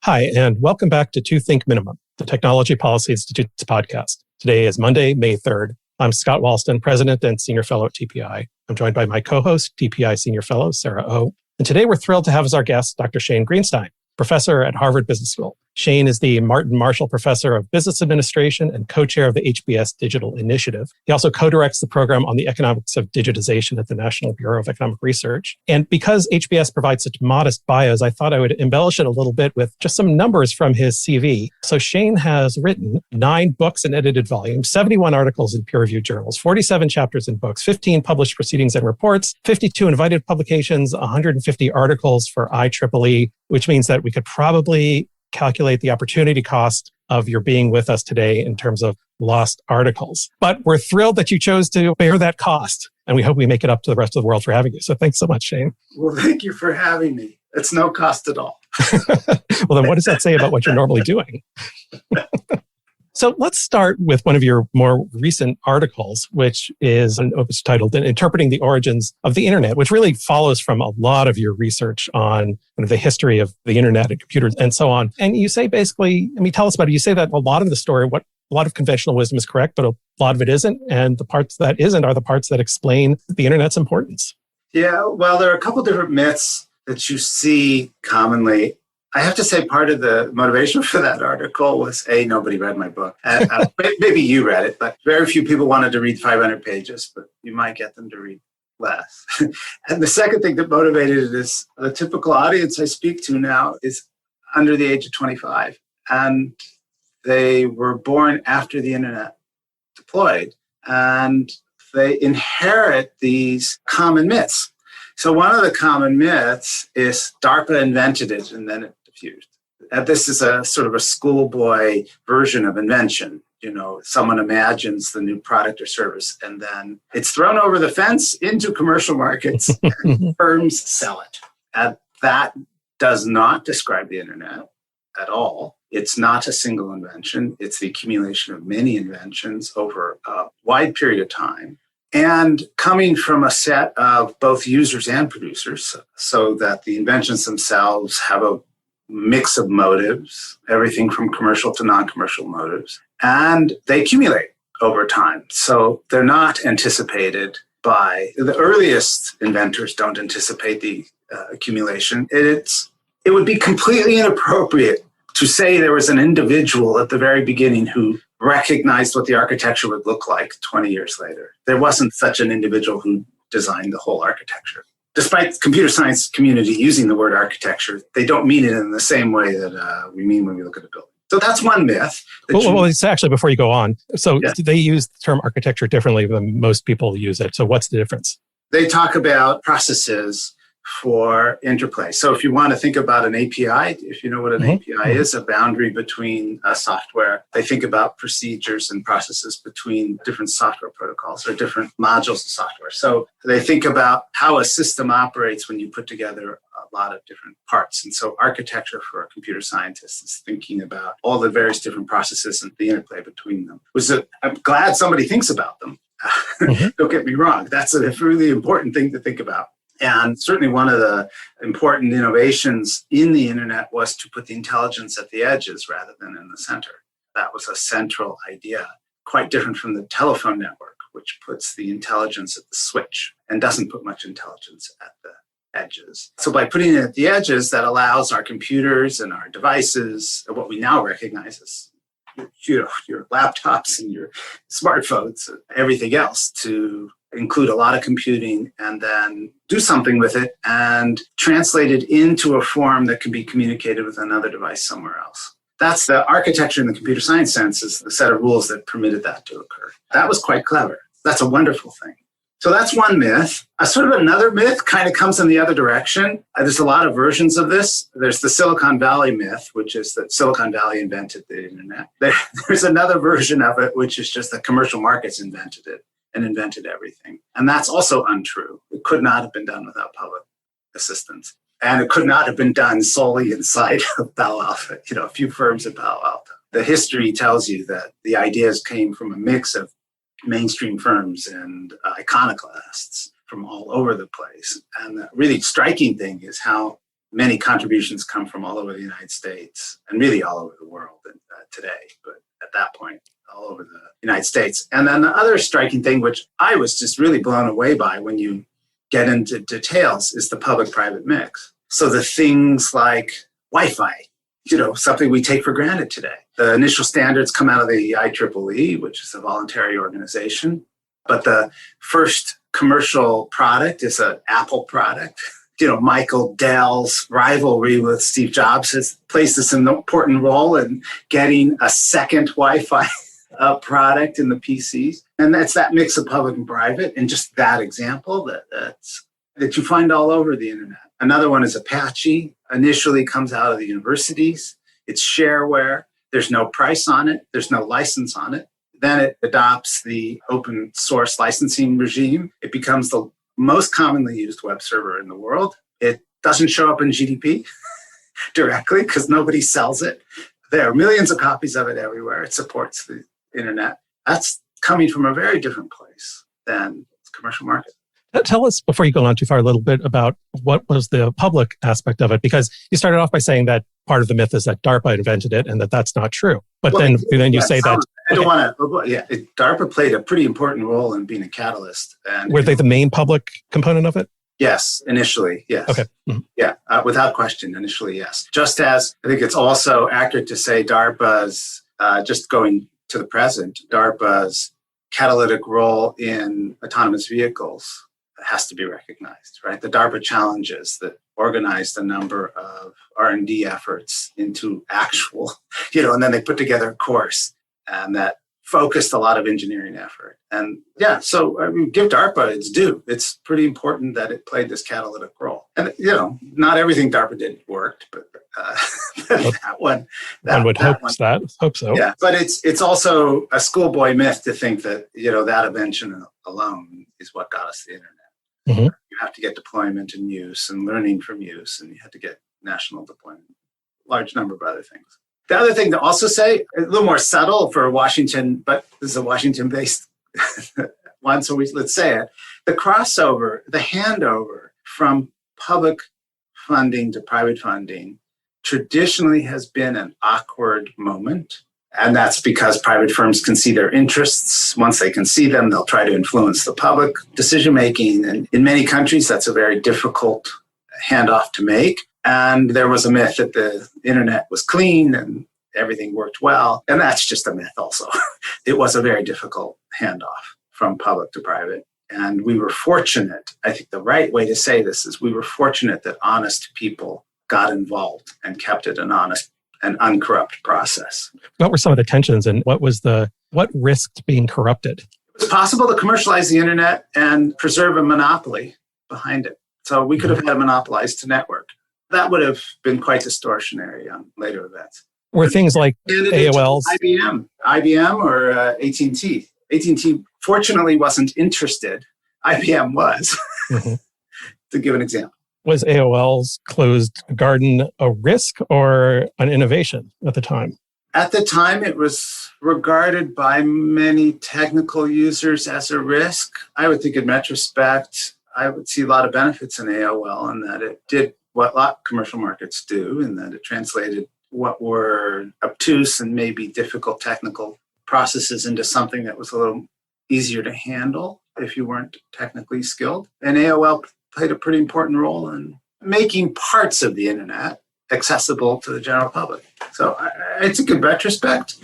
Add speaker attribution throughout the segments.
Speaker 1: Hi, and welcome back to To Think Minimum, the Technology Policy Institute's podcast. Today is Monday, May 3rd. I'm Scott Walston, President and Senior Fellow at TPI. I'm joined by my co-host, TPI Senior Fellow, Sarah O. And today we're thrilled to have as our guest, Dr. Shane Greenstein, professor at Harvard Business School. Shane is the Martin Marshall Professor of Business Administration and co-chair of the HBS Digital Initiative. He also co-directs the program on the Economics of Digitization at the National Bureau of Economic Research. And because HBS provides such modest bios, I thought I would embellish it a little bit with just some numbers from his CV. So Shane has written 9 books in edited volumes, 71 articles in peer-reviewed journals, 47 chapters in books, 15 published proceedings and reports, 52 invited publications, 150 articles for IEEE, which means that we could probably calculate the opportunity cost of your being with us today in terms of lost articles. But we're thrilled that you chose to bear that cost, and we hope we make it up to the rest of the world for having you. So thanks so much, Shane.
Speaker 2: Well, thank you for having me. It's no cost at all.
Speaker 1: Well, then what does that say about what you're normally doing? So let's start with one of your more recent articles, which is titled Interpreting the Origins of the Internet, which really follows from a lot of your research on the history of the Internet and computers and so on. And you say basically, tell us about it. You say that a lot of the story, a lot of conventional wisdom is correct, but a lot of it isn't. And the parts that isn't are the parts that explain the Internet's importance. Yeah,
Speaker 2: well, there are a couple different myths that you see commonly. I have to say part of the motivation for that article was, nobody read my book. Maybe you read it, but very few people wanted to read 500 pages, but you might get them to read less. And the second thing that motivated it is the typical audience I speak to now is under the age of 25. And they were born after the internet deployed. And they inherit these common myths. So one of the common myths is DARPA invented it and then it diffused. And this is a sort of a schoolboy version of invention. Someone imagines the new product or service and then it's thrown over the fence into commercial markets and firms sell it. And that does not describe the internet at all. It's not a single invention. It's the accumulation of many inventions over a wide period of time. And coming from a set of both users and producers, so that the inventions themselves have a mix of motives, everything from commercial to non-commercial motives, and they accumulate over time. So they're not anticipated by the earliest inventors. Don't anticipate the accumulation. It would be completely inappropriate to say there was an individual at the very beginning who recognized what the architecture would look like 20 years later. There wasn't such an individual who designed the whole architecture. Despite the computer science community using the word architecture, they don't mean it in the same way that we mean when we look at a building. So that's one myth.
Speaker 1: Well, it's actually, before you go on, so They use the term architecture differently than most people use it. So what's the difference?
Speaker 2: They talk about processes for interplay. So if you want to think about an API, if you know what an API is, a boundary between software, they think about procedures and processes between different software protocols or different modules of software. So they think about how a system operates when you put together a lot of different parts. And so architecture for a computer scientist is thinking about all the various different processes and the interplay between them. I'm glad somebody thinks about them. Don't get me wrong. That's a really important thing to think about. And certainly one of the important innovations in the internet was to put the intelligence at the edges rather than in the center. That was a central idea, quite different from the telephone network, which puts the intelligence at the switch and doesn't put much intelligence at the edges. So by putting it at the edges, that allows our computers and our devices, what we now recognize as your laptops and your smartphones, everything else, to include a lot of computing and then do something with it and translate it into a form that can be communicated with another device somewhere else. That's the architecture in the computer science sense, is the set of rules that permitted that to occur. That was quite clever. That's a wonderful thing. So that's one myth. Sort of another myth kind of comes in the other direction. There's a lot of versions of this. There's the Silicon Valley myth, which is that Silicon Valley invented the internet. There's another version of it, which is just that commercial markets invented it and invented everything. And that's also untrue. It could not have been done without public assistance. And it could not have been done solely inside of Palo Alto, a few firms in Palo Alto. The history tells you that the ideas came from a mix of mainstream firms and iconoclasts from all over the place. And the really striking thing is how many contributions come from all over the United States and really all over the world today. But at that point, all over the United States. And then the other striking thing, which I was just really blown away by when you get into details, is the public-private mix. So the things like Wi-Fi, something we take for granted today. The initial standards come out of the IEEE, which is a voluntary organization. But the first commercial product is an Apple product. Michael Dell's rivalry with Steve Jobs has placed us in an important role in getting a second Wi-Fi product in the PCs. And that's that mix of public and private. And just that example that you find all over the internet. Another one is Apache. Initially comes out of the universities. It's shareware. There's no price on it. There's no license on it. Then it adopts the open source licensing regime. It becomes the most commonly used web server in the world. It doesn't show up in GDP directly because nobody sells it. There are millions of copies of it everywhere. It supports the internet. That's coming from a very different place than the commercial market.
Speaker 1: Tell us, before you go on too far, a little bit about what was the public aspect of it, because you started off by saying that part of the myth is that DARPA invented it and that that's not true. But then you say that...
Speaker 2: I don't want to... DARPA played a pretty important role in being a catalyst. And
Speaker 1: were they the main public component of it?
Speaker 2: Yes, initially, yes.
Speaker 1: Okay. Mm-hmm.
Speaker 2: Yeah, without question, initially, yes. Just as I think it's also accurate to say DARPA's, just going to the present, DARPA's catalytic role in autonomous vehicles has to be recognized, right? The DARPA challenges that organized a number of R&D efforts into actual, and then they put together a course and that focused a lot of engineering effort. And so give DARPA its due. It's pretty important that it played this catalytic role. And, not everything DARPA did worked, but that one.
Speaker 1: One would hope so.
Speaker 2: Yeah, but it's also a schoolboy myth to think that, that invention alone is what got us the internet.
Speaker 1: Mm-hmm.
Speaker 2: You have to get deployment and use and learning from use, and you have to get national deployment, large number of other things. The other thing to also say, a little more subtle for Washington, but this is a Washington-based one, so let's say it. The crossover, the handover from public funding to private funding traditionally has been an awkward moment. And that's because private firms can see their interests. Once they can see them, they'll try to influence the public decision-making. And in many countries, that's a very difficult handoff to make. And there was a myth that the internet was clean and everything worked well. And that's just a myth also. It was a very difficult handoff from public to private. And we were fortunate. I think the right way to say this is we were fortunate that honest people got involved and kept it an honest and uncorrupt process.
Speaker 1: What were some of the tensions and what risked being corrupted?
Speaker 2: It was possible to commercialize the internet and preserve a monopoly behind it. So we could have had a monopolized network. That would have been quite distortionary on later events.
Speaker 1: Were things like AOL's?
Speaker 2: IBM or AT&T. AT&T fortunately wasn't interested. IBM was, to give an example.
Speaker 1: Was AOL's closed garden a risk or an innovation at the time?
Speaker 2: At the time, it was regarded by many technical users as a risk. I would think in retrospect, I would see a lot of benefits in AOL and that it did what a lot of commercial markets do, and that it translated what were obtuse and maybe difficult technical processes into something that was a little easier to handle if you weren't technically skilled. And AOL played a pretty important role in making parts of the internet accessible to the general public. So I think in retrospect,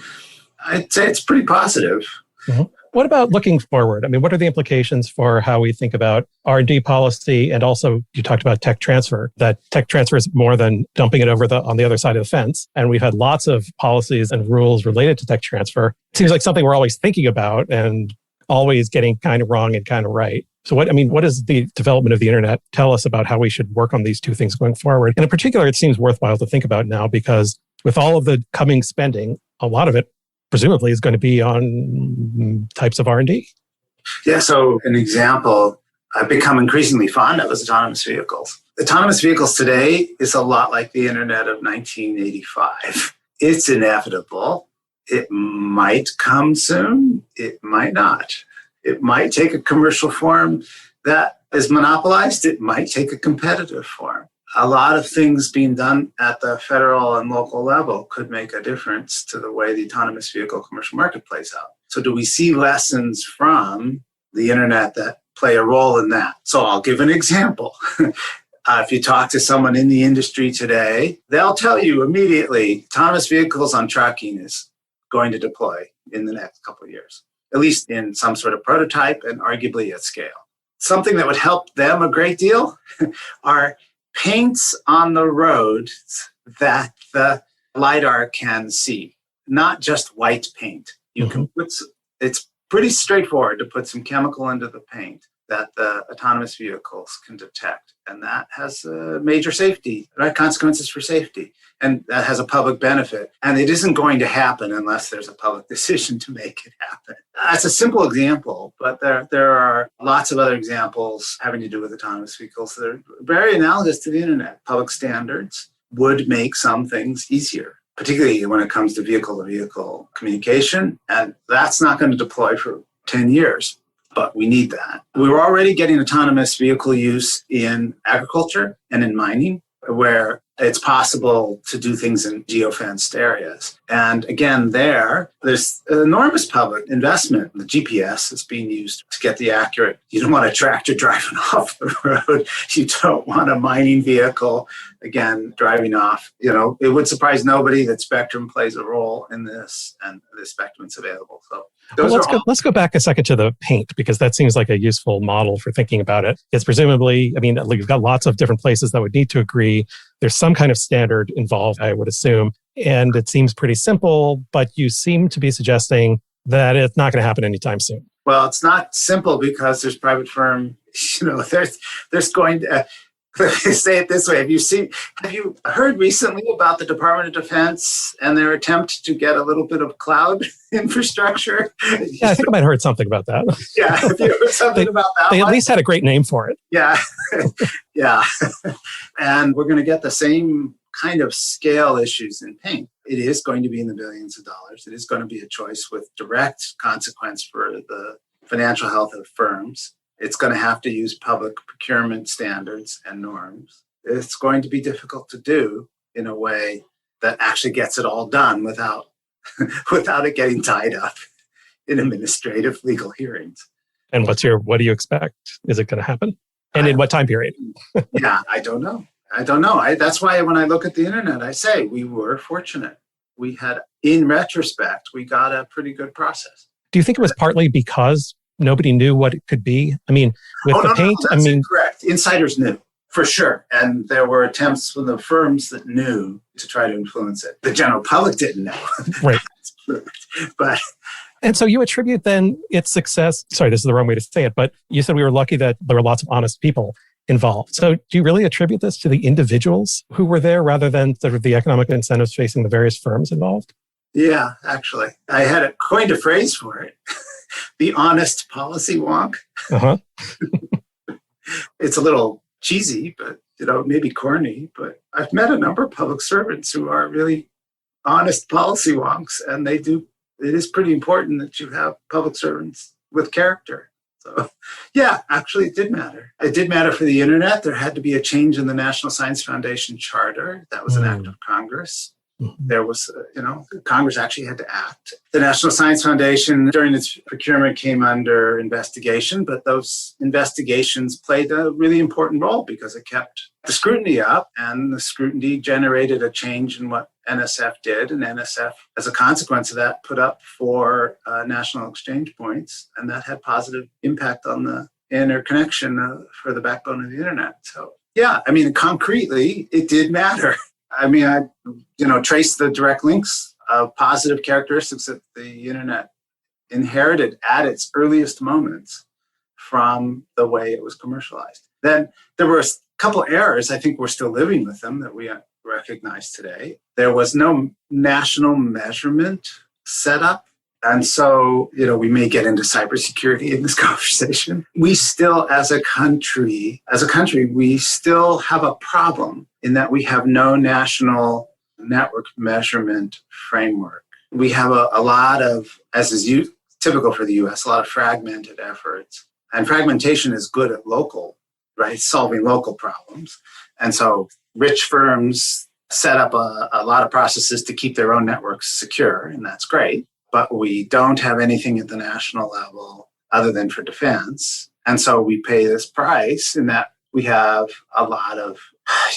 Speaker 2: I'd say it's pretty positive.
Speaker 1: Mm-hmm. What about looking forward? I mean, what are the implications for how we think about R&D policy? And also, you talked about tech transfer, that tech transfer is more than dumping it over on the other side of the fence. And we've had lots of policies and rules related to tech transfer. It seems like something we're always thinking about and always getting kind of wrong and kind of right. So what does the development of the internet tell us about how we should work on these two things going forward? And in particular, it seems worthwhile to think about now because with all of the coming spending, a lot of it presumably is going to be on types of R&D.
Speaker 2: Yeah, so an example I've become increasingly fond of is autonomous vehicles. Autonomous vehicles today is a lot like the internet of 1985. It's inevitable. It might come soon. It might not. It might take a commercial form that is monopolized. It might take a competitive form. a lot of things being done at the federal and local level could make a difference to the way the autonomous vehicle commercial market plays out. So do we see lessons from the internet that play a role in that? So I'll give an example. If you talk to someone in the industry today, they'll tell you immediately autonomous vehicles on trucking is going to deploy in the next couple of years, at least in some sort of prototype and arguably at scale. Something that would help them a great deal are paints on the road that the LiDAR can see, not just white paint. You can put, it's pretty straightforward to put some chemical into the paint that the autonomous vehicles can detect. And that has major safety, right? Consequences for safety. And that has a public benefit. And it isn't going to happen unless there's a public decision to make it happen. That's a simple example, but there are lots of other examples having to do with autonomous vehicles that are very analogous to the internet. Public standards would make some things easier, particularly when it comes to vehicle-to-vehicle communication. And that's not going to deploy for 10 years. But we need that. We were already getting autonomous vehicle use in agriculture and in mining, where it's possible to do things in geofenced areas. And again, there's enormous public investment. The GPS is being used to get the accurate. You don't want a tractor driving off the road. You don't want a mining vehicle, again, driving off. It would surprise nobody that spectrum plays a role in this, and the spectrum's available. So
Speaker 1: let's go back a second to the paint, because that seems like a useful model for thinking about it. It's presumably, you've got lots of different places that would need to agree. There's some kind of standard involved, I would assume. And it seems pretty simple, but you seem to be suggesting that it's not going to happen anytime soon.
Speaker 2: Well, it's not simple because there's private firm, there's going to, let me say it this way. Have you heard recently about the Department of Defense and their attempt to get a little bit of cloud infrastructure?
Speaker 1: Yeah, I think I might have heard something about that.
Speaker 2: Yeah, have you heard something about that?
Speaker 1: They at least had a great name for it.
Speaker 2: Yeah, yeah. And we're going to get the same kind of scale issues in paint. It is going to be in the billions of dollars. It is going to be a choice with direct consequence for the financial health of firms. It's going to have to use public procurement standards and norms. It's going to be difficult to do in a way that actually gets it all done without it getting tied up in administrative legal hearings.
Speaker 1: And what do you expect? Is it going to happen? And in what time period?
Speaker 2: Yeah, I don't know. That's why when I look at the internet, I say we were fortunate. We had, in retrospect, we got a pretty good process.
Speaker 1: Do you think it was partly because nobody knew what it could be? With the paint,
Speaker 2: that's incorrect. Insiders knew, for sure. And there were attempts from the firms that knew to try to influence it. The general public didn't know.
Speaker 1: Right. And so you attribute then its success, sorry, this is the wrong way to say it, but you said we were lucky that there were lots of honest people involved. So do you really attribute this to the individuals who were there rather than sort of the economic incentives facing the various firms involved?
Speaker 2: Yeah, actually. I had coined a phrase for it. The honest policy wonk.
Speaker 1: Uh-huh.
Speaker 2: It's a little cheesy, but maybe corny, but I've met a number of public servants who are really honest policy wonks, and it is pretty important that you have public servants with character. So yeah, actually it did matter. It did matter for the internet. There had to be a change in the National Science Foundation charter. That was an act of Congress. There was, Congress actually had to act. The National Science Foundation, during its procurement, came under investigation, but those investigations played a really important role because it kept the scrutiny up, and the scrutiny generated a change in what NSF did. And NSF, as a consequence of that, put up 4 national exchange points, and that had positive impact on the interconnection for the backbone of the internet. So yeah, concretely, it did matter. I traced the direct links of positive characteristics that the internet inherited at its earliest moments from the way it was commercialized. Then there were a couple errors, I think we're still living with them, that we recognize today. There was no national measurement set up. And so, we may get into cybersecurity in this conversation. We still, as a country, we still have a problem in that we have no national network measurement framework. We have a lot of, as is typical for the US, a lot of fragmented efforts. And fragmentation is good at local right? Solving local problems. And so rich firms set up a lot of processes to keep their own networks secure, and that's great. But we don't have anything at the national level other than for defense. And so we pay this price in that we have a lot of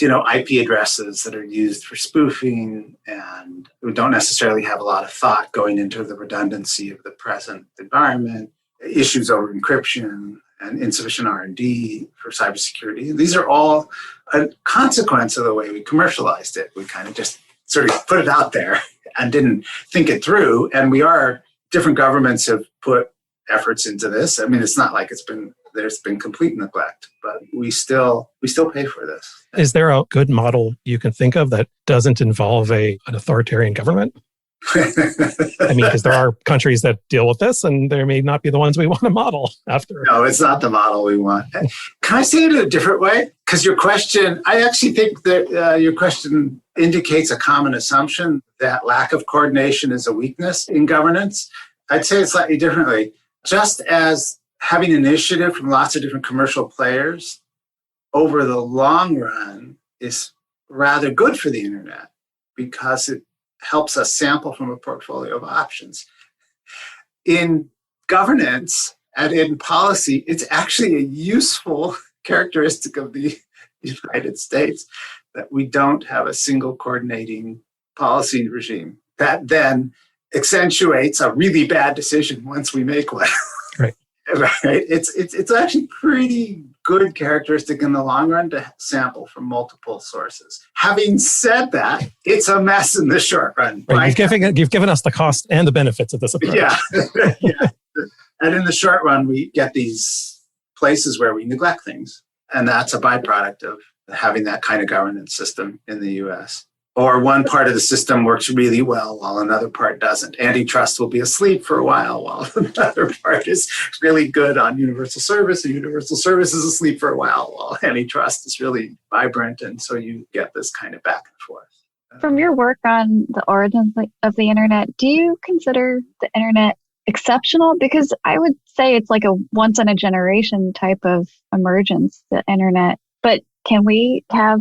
Speaker 2: IP addresses that are used for spoofing, and we don't necessarily have a lot of thought going into the redundancy of the present environment, issues over encryption and insufficient R&D for cybersecurity. These are all a consequence of the way we commercialized it. We kind of just sort of put it out there and didn't think it through. And different governments have put efforts into this. I mean, it's not like there's been complete neglect, but we still pay for this.
Speaker 1: Is there a good model you can think of that doesn't involve an authoritarian government? I mean, because there are countries that deal with this, and they may not be the ones we want to model after.
Speaker 2: No, it's not the model we want. Can I say it in a different way? Because I actually think that your question indicates a common assumption that lack of coordination is a weakness in governance. I'd say it slightly differently. Just as having initiative from lots of different commercial players over the long run is rather good for the internet because it helps us sample from a portfolio of options. In governance and in policy, it's actually a useful characteristic of the United States that we don't have a single coordinating policy regime. That then accentuates a really bad decision once we make one.
Speaker 1: Right.
Speaker 2: Right. It's actually pretty good characteristic in the long run to sample from multiple sources. Having said that, it's a mess in the short run.
Speaker 1: Right. You've given us the cost and the benefits of this approach.
Speaker 2: Yeah. Yeah. And in the short run, we get these places where we neglect things. And that's a byproduct of having that kind of governance system in the US. Or one part of the system works really well while another part doesn't. Antitrust will be asleep for a while another part is really good on universal service, and universal service is asleep for a while antitrust is really vibrant. And so you get this kind of back and forth.
Speaker 3: From your work on the origins of the internet, do you consider the internet exceptional? Because I would say it's like a once in a generation type of emergence, the internet. But can we have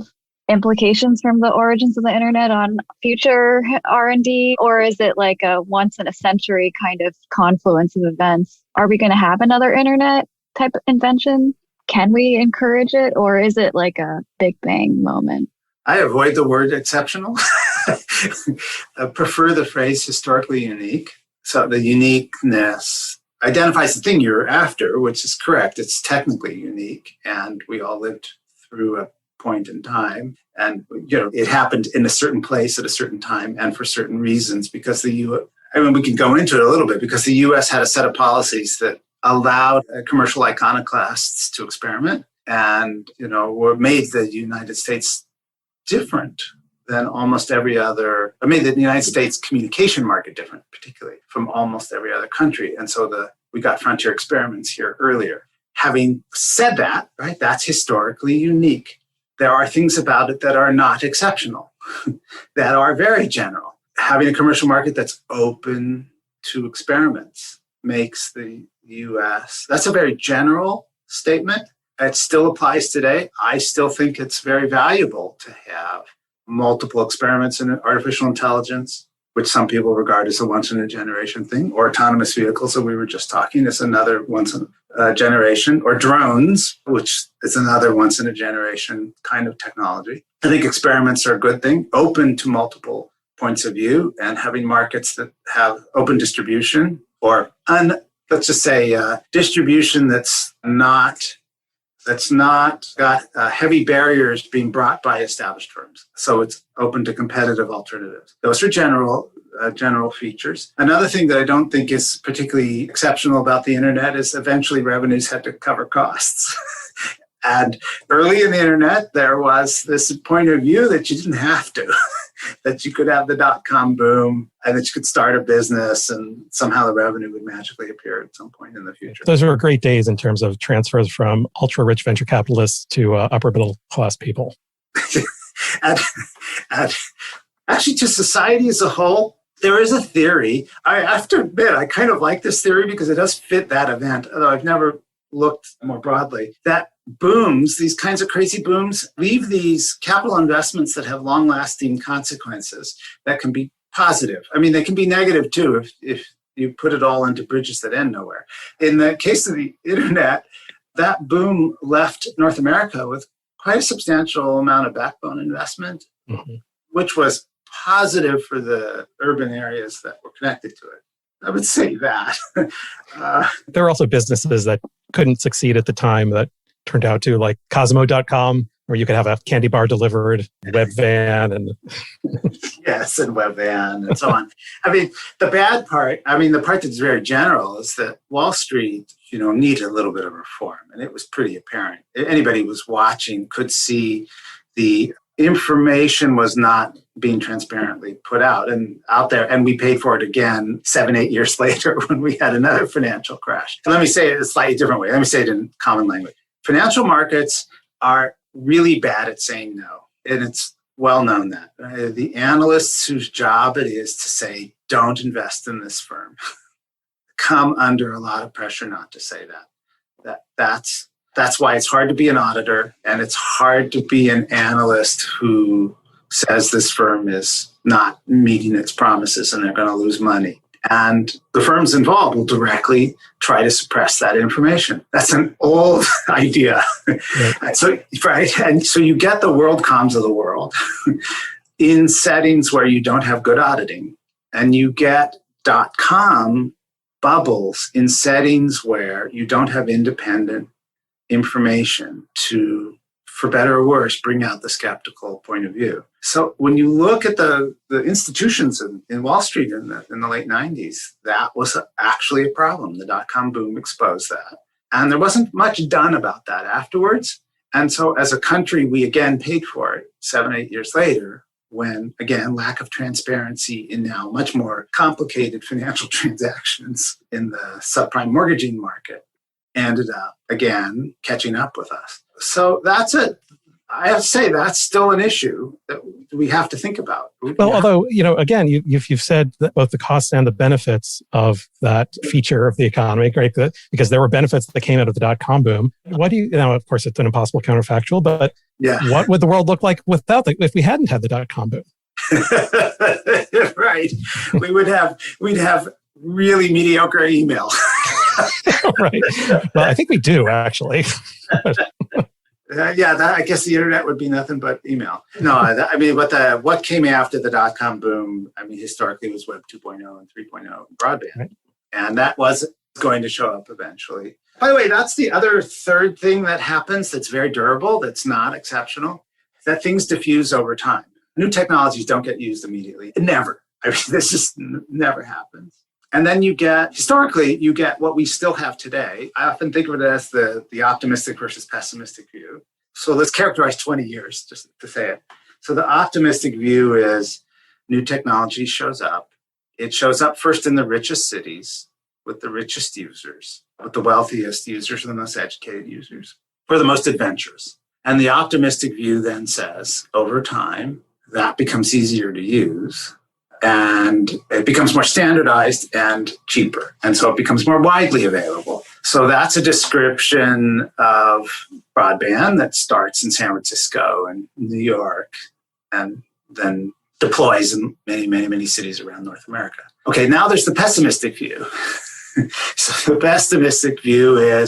Speaker 3: implications from the origins of the internet on future R&D, or is it like a once in a century kind of confluence of events? Are we going to have another internet type of invention? Can we encourage it, or is it like a Big Bang moment?
Speaker 2: I avoid the word exceptional. I prefer the phrase historically unique. So the uniqueness identifies the thing you're after, which is correct. It's technically unique, and we all lived through a point in time, and it happened in a certain place at a certain time and for certain reasons, because we can go into it a little bit, because the US had a set of policies that allowed commercial iconoclasts to experiment and made the United States different than almost every other. I made the United States communication market different, particularly from almost every other country. And so we got frontier experiments here earlier. Having said that, right, that's historically unique. There are things about it that are not exceptional, that are very general. Having a commercial market that's open to experiments makes the US, that's a very general statement. It still applies today. I still think it's very valuable to have multiple experiments in artificial intelligence, which some people regard as a once-in-a-generation thing, or autonomous vehicles that we were just talking is another once-in-a-generation, or drones, which is another once-in-a-generation kind of technology. I think experiments are a good thing, open to multiple points of view, and having markets that have open distribution, or let's just say distribution that's not got heavy barriers being brought by established firms. So it's open to competitive alternatives. Those are general features. Another thing that I don't think is particularly exceptional about the internet is eventually revenues had to cover costs. And early in the internet, there was this point of view that you didn't have to, that you could have the dot-com boom and that you could start a business and somehow the revenue would magically appear at some point in the future.
Speaker 1: Those were great days in terms of transfers from ultra-rich venture capitalists to upper middle-class people.
Speaker 2: and actually, to society as a whole, there is a theory. I have to admit, I kind of like this theory because it does fit that event, although I've never looked more broadly, that booms, these kinds of crazy booms, leave these capital investments that have long-lasting consequences that can be positive. I mean, they can be negative too if you put it all into bridges that end nowhere. In the case of the internet, that boom left North America with quite a substantial amount of backbone investment, which was positive for the urban areas that were connected to it. I would say that.
Speaker 1: There were also businesses that couldn't succeed at the time that turned out to, like Cosmo.com, where you could have a candy bar delivered, Webvan, and
Speaker 2: yes, and Webvan, and so on. I mean, the bad part, the part that's very general is that Wall Street, needed a little bit of reform, and it was pretty apparent. Anybody who was watching could see the information was not being transparently put out there, and we paid for it again 7-8 years later when we had another financial crash. And let me say it a slightly different way. Let me say it in common language. Financial markets are really bad at saying no, and it's well known that the analysts whose job it is to say, don't invest in this firm, come under a lot of pressure not to say that. That's why it's hard to be an auditor, and it's hard to be an analyst who says this firm is not meeting its promises and they're going to lose money. And the firms involved will directly try to suppress that information. That's an old idea. Right. So you get the WorldComs of the world in settings where you don't have good auditing, and you get .com bubbles in settings where you don't have independent information to, for better or worse, bring out the skeptical point of view. So when you look at the institutions in Wall Street in the late 90s, that was actually a problem. The .com boom exposed that. And there wasn't much done about that afterwards. And so as a country, we again paid for it 7-8 years later, when, again, lack of transparency in now much more complicated financial transactions in the subprime mortgaging market ended up, again, catching up with us. So I have to say that's still an issue that we have to think about.
Speaker 1: Well, although, again, you've said that both the costs and the benefits of that feature of the economy, right? Because there were benefits that came out of the .com boom. What do you, of course, it's an impossible counterfactual, but what would the world look like without if we hadn't had the .com boom?
Speaker 2: Right. We'd have really mediocre email.
Speaker 1: Right. Well, I think we do, actually.
Speaker 2: I guess the internet would be nothing but email. No, what came after the .com boom, historically was Web 2.0 and 3.0 broadband. Right. And that was going to show up eventually. By the way, that's the other third thing that happens that's very durable, that's not exceptional, that things diffuse over time. New technologies don't get used immediately. Never. This just never happens. And then historically, you get what we still have today. I often think of it as the optimistic versus pessimistic view. So let's characterize 20 years, just to say it. So the optimistic view is new technology shows up. It shows up first in the richest cities with the richest users, with the wealthiest users, the most educated users, or the most adventurous. And the optimistic view then says, over time, that becomes easier to use. And it becomes more standardized and cheaper. And so it becomes more widely available. So that's a description of broadband that starts in San Francisco and New York and then deploys in many, many, many cities around North America. Okay, now there's the pessimistic view. So the pessimistic view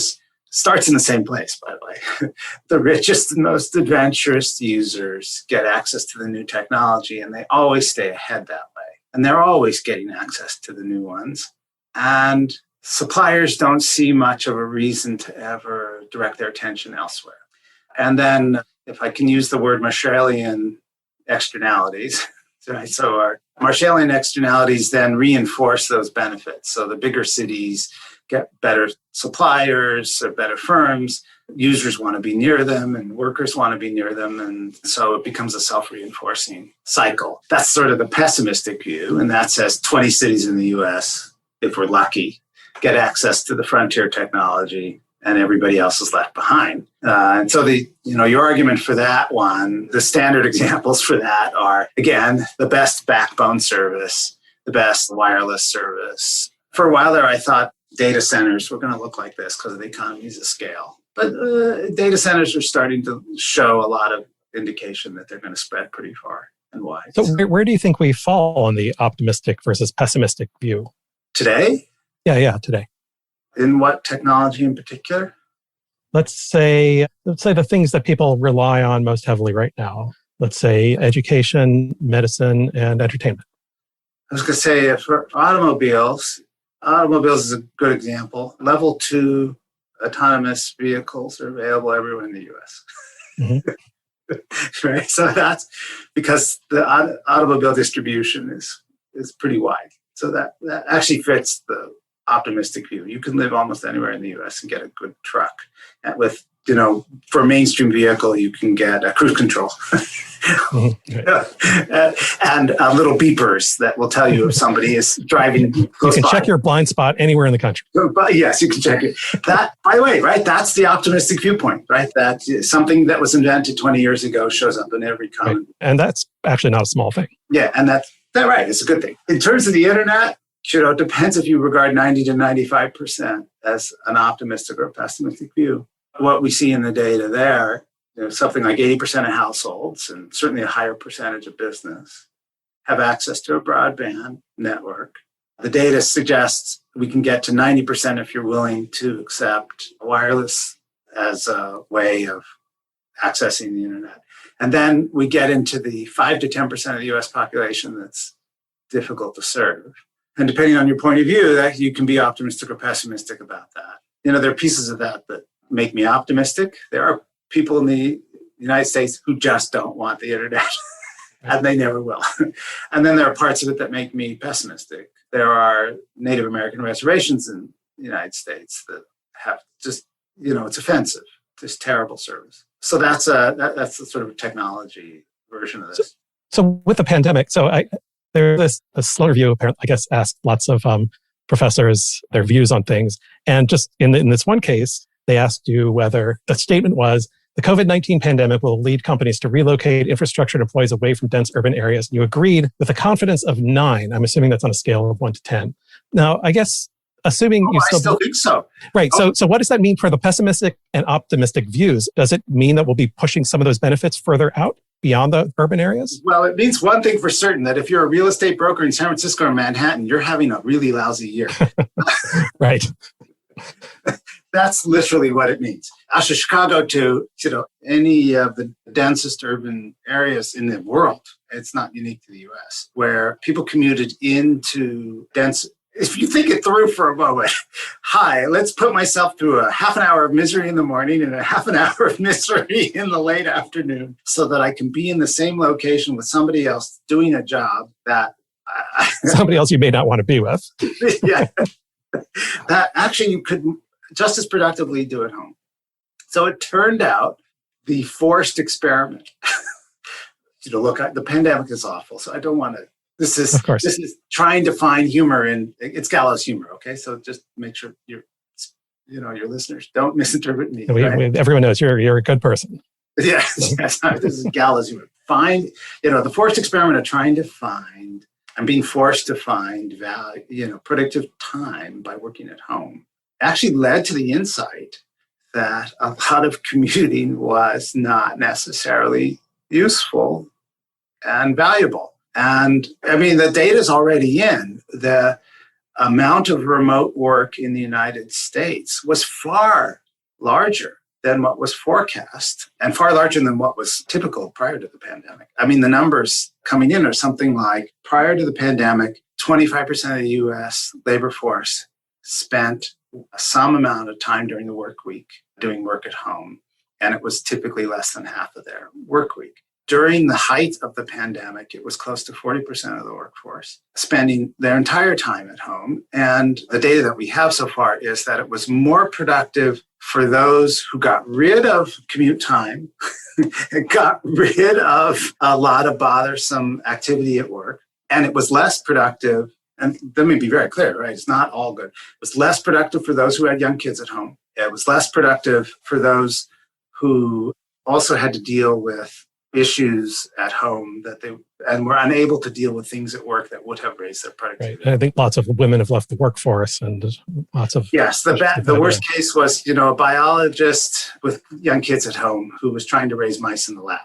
Speaker 2: starts in the same place, by the way. The richest and most adventurous users get access to the new technology, and they always stay ahead that way. And they're always getting access to the new ones. And suppliers don't see much of a reason to ever direct their attention elsewhere. And then, if I can use the word Marshallian externalities, right? So our Marshallian externalities then reinforce those benefits. So the bigger cities get better suppliers or better firms. Users want to be near them and workers want to be near them. And so it becomes a self-reinforcing cycle. That's sort of the pessimistic view. And that says 20 cities in the US, if we're lucky, get access to the frontier technology and everybody else is left behind. And so your argument for that one, the standard examples for that are, again, the best backbone service, the best wireless service. For a while there, I thought data centers were going to look like this because of the economies of scale. But data centers are starting to show a lot of indication that they're going to spread pretty far and wide.
Speaker 1: So where do you think we fall on the optimistic versus pessimistic view?
Speaker 2: Today?
Speaker 1: Yeah, today.
Speaker 2: In what technology in particular?
Speaker 1: Let's say the things that people rely on most heavily right now. Let's say education, medicine, and entertainment.
Speaker 2: I was going to say for automobiles is a good example. Level 2 autonomous vehicles are available everywhere in the US. Mm-hmm. Right? So that's because the automobile distribution is pretty wide. So that actually fits the optimistic view. You can live almost anywhere in the US and get a good truck. And with, for a mainstream vehicle, you can get a cruise control. and little beepers that will tell you if somebody is driving close by.
Speaker 1: You can check your blind spot anywhere in the country.
Speaker 2: But yes, you can check it. That, by the way, right? That's the optimistic viewpoint, right? That something that was invented 20 years ago shows up in every common.
Speaker 1: Right. And that's actually not a small thing.
Speaker 2: Yeah, and that's right. It's a good thing. In terms of the internet, it depends if you regard 90 to 95% as an optimistic or pessimistic view. What we see in the data there, something like 80% of households and certainly a higher percentage of business have access to a broadband network. The data suggests we can get to 90% if you're willing to accept wireless as a way of accessing the internet. And then we get into the 5 to 10% of the US population that's difficult to serve. And depending on your point of view, that you can be optimistic or pessimistic about that. There are pieces of that make me optimistic. There are people in the United States who just don't want the internet, and they never will. And then there are parts of it that make me pessimistic. There are Native American reservations in the United States that have just, it's offensive, just terrible service. So that's the sort of technology version of this.
Speaker 1: So with the pandemic, there's a slow review, apparently, I guess, asked lots of professors their views on things. And just in this one case, they asked you whether the statement was, the COVID-19 pandemic will lead companies to relocate infrastructure and employees away from dense urban areas. You agreed with a confidence of 9. I'm assuming that's on a scale of 1 to 10. Now, I guess, assuming you
Speaker 2: I still think so.
Speaker 1: Right. So what does that mean for the pessimistic and optimistic views? Does it mean that we'll be pushing some of those benefits further out beyond the urban areas?
Speaker 2: Well, it means one thing for certain, that if you're a real estate broker in San Francisco or Manhattan, you're having a really lousy year.
Speaker 1: Right.
Speaker 2: That's literally what it means. Actually, Chicago to, any of the densest urban areas in the world, it's not unique to the US, where people commuted into dense. If you think it through for a moment, let's put myself through a half an hour of misery in the morning and a half an hour of misery in the late afternoon so that I can be in the same location with somebody else doing a job that
Speaker 1: somebody else you may not want to be with.
Speaker 2: Yeah. That actually you could just as productively do at home. So it turned out the forced experiment, the pandemic is awful. So I don't want to, this is trying to find humor it's gallows humor. Okay. So just make sure your listeners don't misinterpret me.
Speaker 1: Everyone knows you're a good person.
Speaker 2: Yes. This is gallows humor. The forced experiment of trying to find and being forced to find value, productive time by working at home actually led to the insight that a lot of commuting was not necessarily useful and valuable. And the data is already in. The amount of remote work in the United States was far larger than what was forecast and far larger than what was typical prior to the pandemic. The numbers coming in are something like, prior to the pandemic, 25% of the US labor force spent some amount of time during the work week doing work at home, and it was typically less than half of their work week. During the height of the pandemic, it was close to 40% of the workforce spending their entire time at home. And the data that we have so far is that it was more productive for those who got rid of commute time, got rid of a lot of bothersome activity at work, and it was less productive. And let me be very clear, right? It's not all good. It was less productive for those who had young kids at home. It was less productive for those who also had to deal with issues at home and were unable to deal with things at work that would have raised their
Speaker 1: Right.
Speaker 2: productivity.
Speaker 1: And I think lots of women have left the workforce, and lots of
Speaker 2: Yes, the worst case was, a biologist with young kids at home who was trying to raise mice in the lab.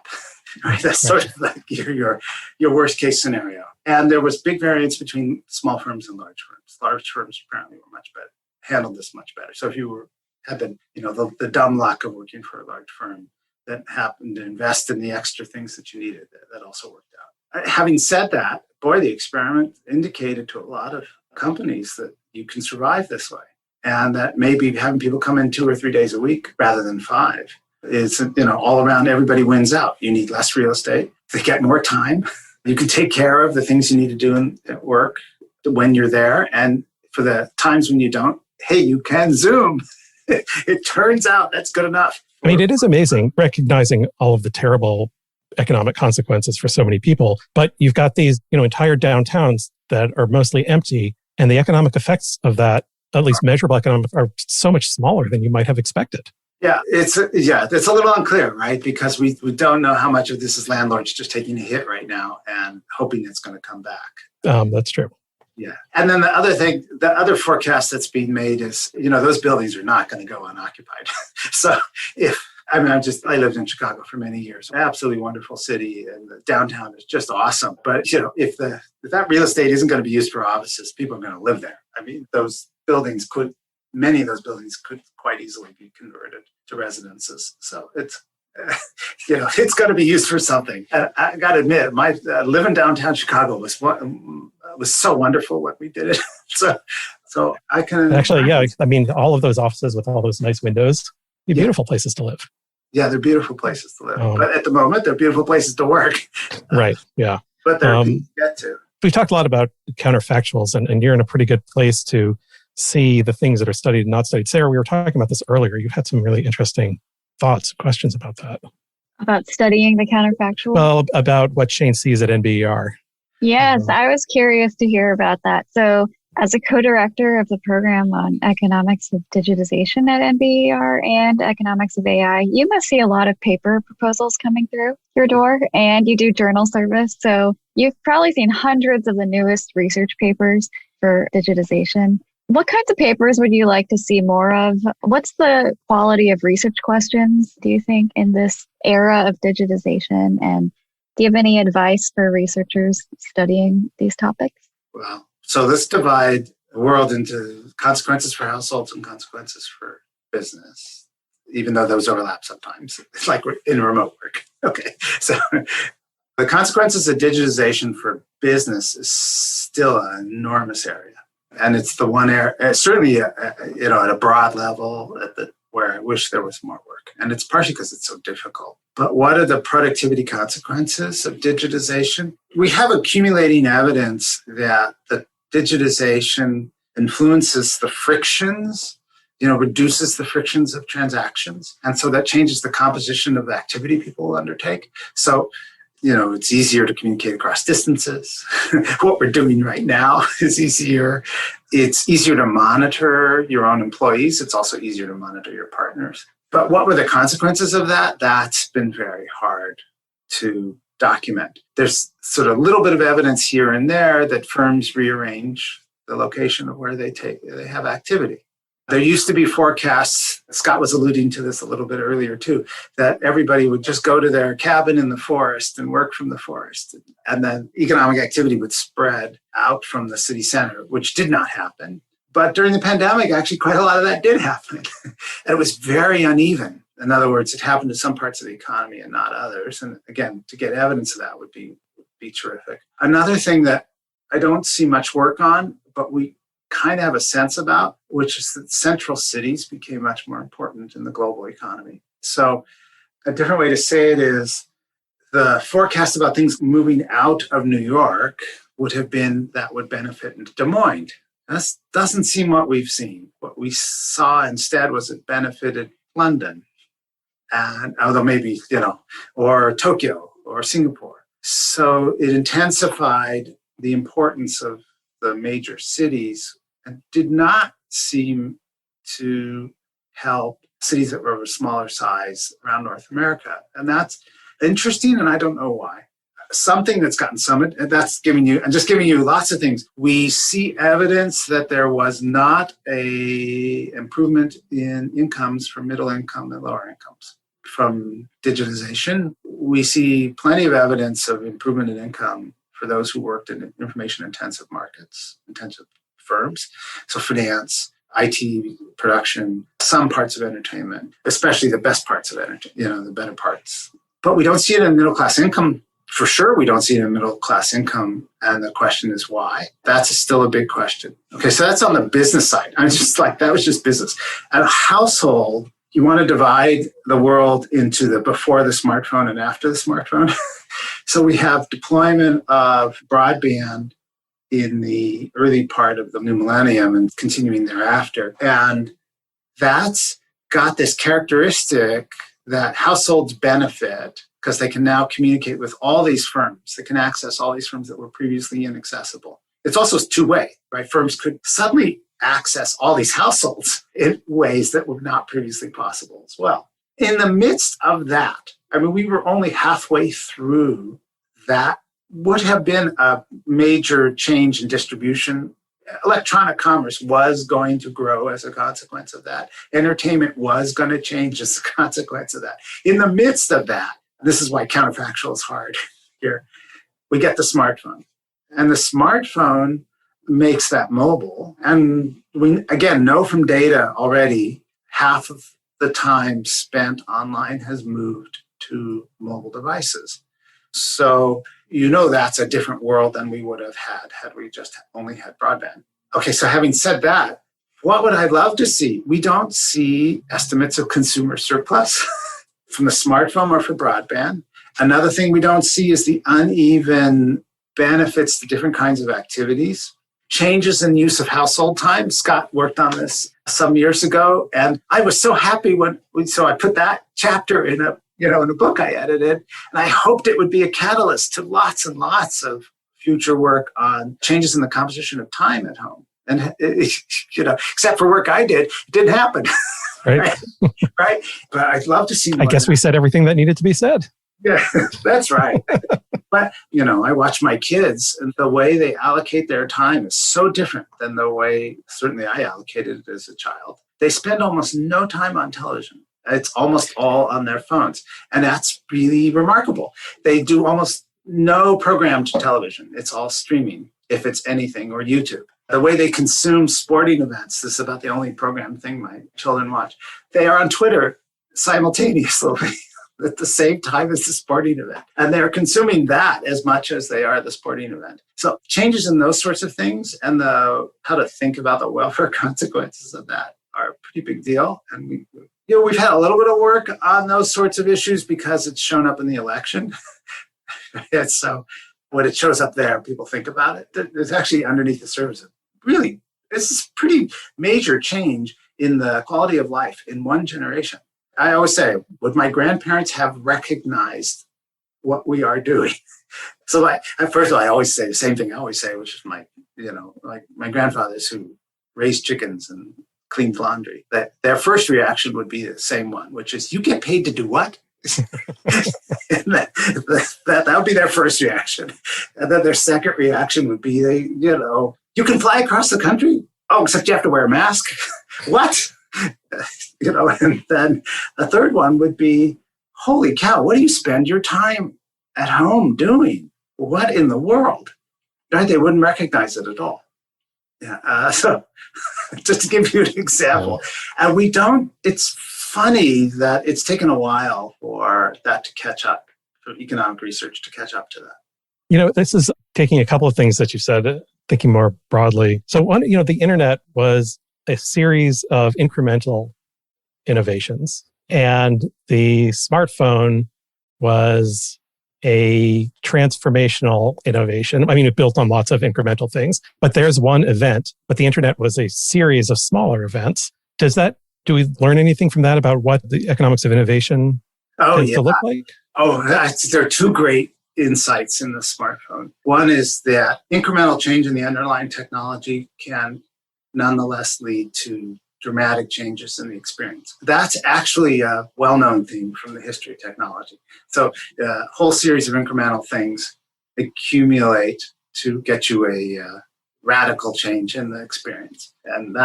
Speaker 2: Right, that's sort of like your worst case scenario. And there was big variance between small firms and large firms. Large firms apparently were much better, handled this much better. So if you had been, the dumb luck of working for a large firm that happened to invest in the extra things that you needed, that also worked out. Having said that, boy, the experiment indicated to a lot of companies that you can survive this way, and that maybe having people come in 2 or 3 days a week rather than 5 is, all around, everybody wins out. You need less real estate. They get more time. You can take care of the things you need to do at work when you're there. And for the times when you don't, hey, you can Zoom. It turns out that's good enough.
Speaker 1: I mean, it is amazing recognizing all of the terrible economic consequences for so many people. But you've got these, entire downtowns that are mostly empty, and the economic effects of that, at least measurable economic, are so much smaller than you might have expected.
Speaker 2: Yeah, it's a little unclear, right? Because we don't know how much of this is landlords just taking a hit right now and hoping it's going to come back.
Speaker 1: That's true.
Speaker 2: Yeah. And then the other forecast that's being made is, those buildings are not going to go unoccupied. So I lived in Chicago for many years, absolutely wonderful city, and the downtown is just awesome. But, if that real estate isn't going to be used for offices, people are going to live there. I mean, many of those buildings could quite easily be converted to residences. So it's, it's going to be used for something. And I got to admit, my living downtown Chicago was so wonderful when we did it. So I can
Speaker 1: actually, yeah. I mean, all of those offices with all those nice windows, beautiful places to live.
Speaker 2: Yeah, they're beautiful places to live. But at the moment, they're beautiful places to work.
Speaker 1: Right. Yeah.
Speaker 2: But they're easy to get to.
Speaker 1: We talked a lot about counterfactuals, and you're in a pretty good place to see the things that are studied and not studied. Sarah, we were talking about this earlier. You had some really interesting thoughts, questions about that.
Speaker 3: About studying the counterfactual?
Speaker 1: Well, about what Shane sees at NBER.
Speaker 3: Yes, I was curious to hear about that. So as a co-director of the program on Economics of Digitization at NBER and Economics of AI, you must see a lot of paper proposals coming through your door, and you do journal service. So you've probably seen hundreds of the newest research papers for digitization. What kinds of papers would you like to see more of? What's the quality of research questions, do you think, in this era of digitization? And do you have any advice for researchers studying these topics?
Speaker 2: Wow. So let's divide the world into consequences for households and consequences for business, even though those overlap sometimes. It's like we're in remote work. Okay. So the consequences of digitization for business is still an enormous area. And it's the one area, certainly, at a broad level, where I wish there was more work. And it's partially because it's so difficult. But what are the productivity consequences of digitization? We have accumulating evidence that the digitization influences the frictions, reduces the frictions of transactions. And so that changes the composition of the activity people will undertake. So, it's easier to communicate across distances. What we're doing right now is easier. It's easier to monitor your own employees. It's also easier to monitor your partners. But what were the consequences of that? That's been very hard to document. There's sort of a little bit of evidence here and there that firms rearrange the location of where they have activity. There used to be forecasts, Scott was alluding to this a little bit earlier too, that everybody would just go to their cabin in the forest and work from the forest. And then economic activity would spread out from the city center, which did not happen. But during the pandemic, actually quite a lot of that did happen. And it was very uneven. In other words, it happened to some parts of the economy and not others. And again, to get evidence of that would be terrific. Another thing that I don't see much work on, but we kind of have a sense about, which is that central cities became much more important in the global economy. So a different way to say it is the forecast about things moving out of New York would have been that would benefit Des Moines. That doesn't seem what we've seen. What we saw instead was it benefited London, and although maybe, or Tokyo or Singapore. So it intensified the importance of the major cities and did not seem to help cities that were of a smaller size around North America. And that's interesting, and I don't know why. Something that's gotten some, that's giving you, and just giving you lots of things. We see evidence that there was not a improvement in incomes for middle income and lower incomes from digitization. We see plenty of evidence of improvement in income for those who worked in information intensive markets, intensive firms. So finance, IT, production, some parts of entertainment, especially the best parts of entertainment, the better parts. But we don't see it in middle class income. For sure, we don't see it in middle class income. And the question is why? That's still a big question. Okay, so that's on the business side. I was just like, that was just business. At a household, you want to divide the world into the before the smartphone and after the smartphone. So we have deployment of broadband in the early part of the new millennium and continuing thereafter. And that's got this characteristic that households benefit because they can now communicate with all these firms. They can access all these firms that were previously inaccessible. It's also two-way, right? Firms could suddenly access all these households in ways that were not previously possible as well. In the midst of that, we were only halfway through that would have been a major change in distribution. Electronic commerce was going to grow as a consequence of that. Entertainment was going to change as a consequence of that. In the midst of that, this is why counterfactual is hard here, we get the smartphone. And the smartphone makes that mobile. And we, again, know from data already, half of the time spent online has moved to mobile devices. So that's a different world than we would have had we just only had broadband. Okay, so having said that, what would I love to see? We don't see estimates of consumer surplus from the smartphone or for broadband. Another thing we don't see is the uneven benefits to different kinds of activities. Changes in use of household time. Scott worked on this some years ago, and I was so happy so I put that chapter in a book I edited, and I hoped it would be a catalyst to lots and lots of future work on changes in the composition of time at home. And, except for work I did, it didn't happen.
Speaker 1: Right.
Speaker 2: Right. But I'd love to see.
Speaker 1: I guess we said everything that needed to be said.
Speaker 2: Yeah, that's right. But, I watch my kids, and the way they allocate their time is so different than the way certainly I allocated it as a child. They spend almost no time on television. It's almost all on their phones. And that's really remarkable. They do almost no programmed television. It's all streaming, if it's anything, or YouTube. The way they consume sporting events, this is about the only programmed thing my children watch. They are on Twitter simultaneously at the same time as the sporting event. And they're consuming that as much as they are the sporting event. So changes in those sorts of things and how to think about the welfare consequences of that are a pretty big deal. And we've had a little bit of work on those sorts of issues because it's shown up in the election. And so when it shows up there, people think about it. There's actually underneath the surface, really, this is pretty major change in the quality of life in one generation. I always say, would my grandparents have recognized what we are doing? So first of all, I always say the same thing I always say, which is like my grandfathers who raised chickens and cleaned laundry, that their first reaction would be the same one, which is, you get paid to do what? And that would be their first reaction. And then their second reaction would be, you can fly across the country? Oh, except you have to wear a mask. What? And then a third one would be, holy cow, what do you spend your time at home doing? What in the world? Right? They wouldn't recognize it at all. Yeah. So just to give you an example, and it's funny that it's taken a while for that to catch up, for economic research to catch up to that.
Speaker 1: This is taking a couple of things that you said, thinking more broadly. So one, the internet was a series of incremental innovations, and the smartphone was a transformational innovation. It built on lots of incremental things, but there's one event, but the internet was a series of smaller events. Do we learn anything from that about what the economics of innovation tends to look like?
Speaker 2: There are two great insights in the smartphone. One is that incremental change in the underlying technology can nonetheless lead to dramatic changes in the experience. That's actually a well-known theme from the history of technology. So a whole series of incremental things accumulate to get you a radical change in the experience. And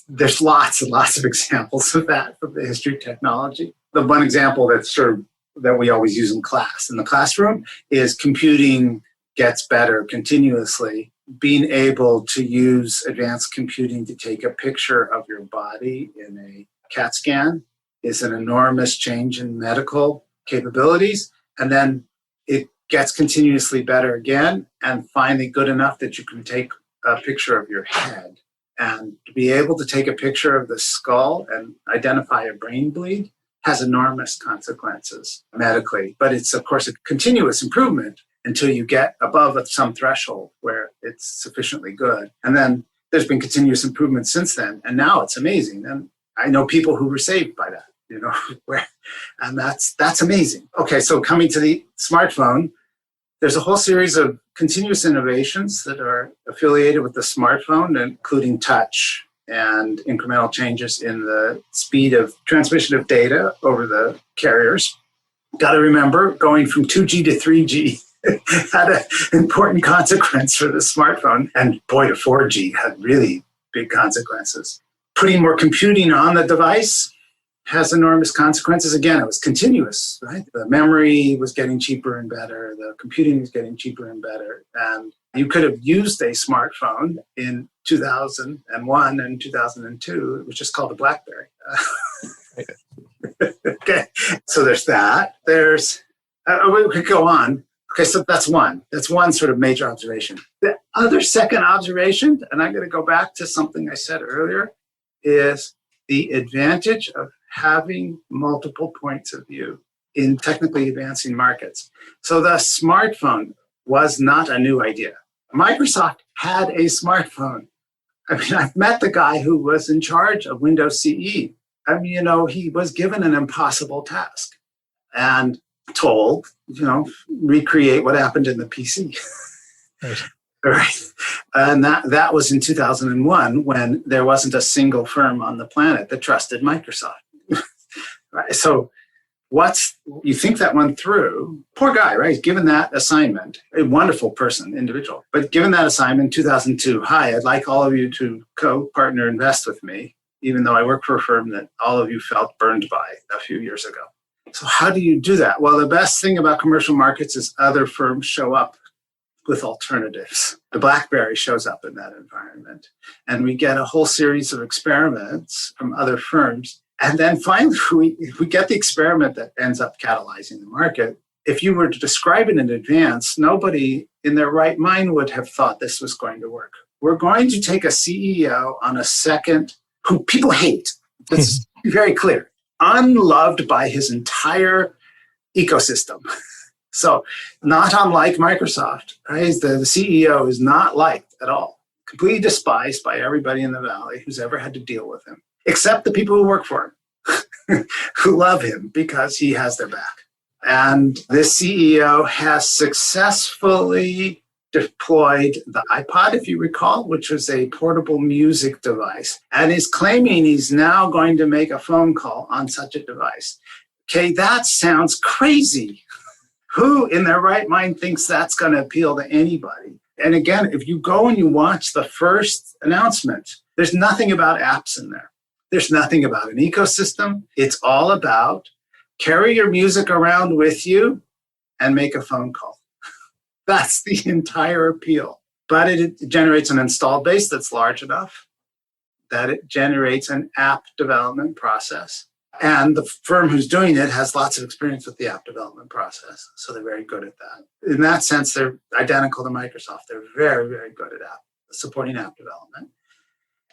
Speaker 2: there's lots and lots of examples of that from the history of technology. The one example that we always use in class, in the classroom, is computing gets better continuously. Being able to use advanced computing to take a picture of your body in a CAT scan is an enormous change in medical capabilities. And then it gets continuously better again, and finally good enough that you can take a picture of your head. And to be able to take a picture of the skull and identify a brain bleed has enormous consequences medically. But it's, of course, a continuous improvement until you get above some threshold where it's sufficiently good. And then there's been continuous improvement since then. And now it's amazing. And I know people who were saved by that, and that's amazing. Okay, so coming to the smartphone, there's a whole series of continuous innovations that are affiliated with the smartphone, including touch and incremental changes in the speed of transmission of data over the carriers. Got to remember, going from 2G to 3G had an important consequence for the smartphone. And boy, to 4G had really big consequences. Putting more computing on the device has enormous consequences. Again, it was continuous, right? The memory was getting cheaper and better. The computing was getting cheaper and better. And you could have used a smartphone in 2001 and 2002. It was just called a BlackBerry. Okay, so there's that. We could go on. Okay, so that's one. That's one sort of major observation. The other second observation, and I'm going to go back to something I said earlier, is the advantage of having multiple points of view in technically advancing markets. So the smartphone was not a new idea. Microsoft had a smartphone. I mean, I've met the guy who was in charge of Windows CE. I mean, he was given an impossible task and told, recreate what happened in the PC. Right. And that was in 2001 when there wasn't a single firm on the planet that trusted Microsoft. Right. So you think that one through? Poor guy, right? He's given that assignment, a wonderful person, individual, but given that assignment in 2002, hi, I'd like all of you to co-partner invest with me, even though I work for a firm that all of you felt burned by a few years ago. So how do you do that? Well, the best thing about commercial markets is other firms show up with alternatives. The BlackBerry shows up in that environment. And we get a whole series of experiments from other firms. And then finally, we get the experiment that ends up catalyzing the market. If you were to describe it in advance, nobody in their right mind would have thought this was going to work. We're going to take a CEO on a second who people hate. Let's be very clear. Unloved by his entire ecosystem. So not unlike Microsoft, right? The CEO is not liked at all. Completely despised by everybody in the Valley who's ever had to deal with him, except the people who work for him, who love him because he has their back. And this CEO has successfully deployed the iPod, if you recall, which was a portable music device, and is claiming he's now going to make a phone call on such a device. Okay, that sounds crazy. Who in their right mind thinks that's going to appeal to anybody? And again, if you go and you watch the first announcement, there's nothing about apps in there. There's nothing about an ecosystem. It's all about carry your music around with you and make a phone call. That's the entire appeal. But it generates an installed base that's large enough that it generates an app development process. And the firm who's doing it has lots of experience with the app development process. So they're very good at that. In that sense, they're identical to Microsoft. They're very, very good at supporting app development.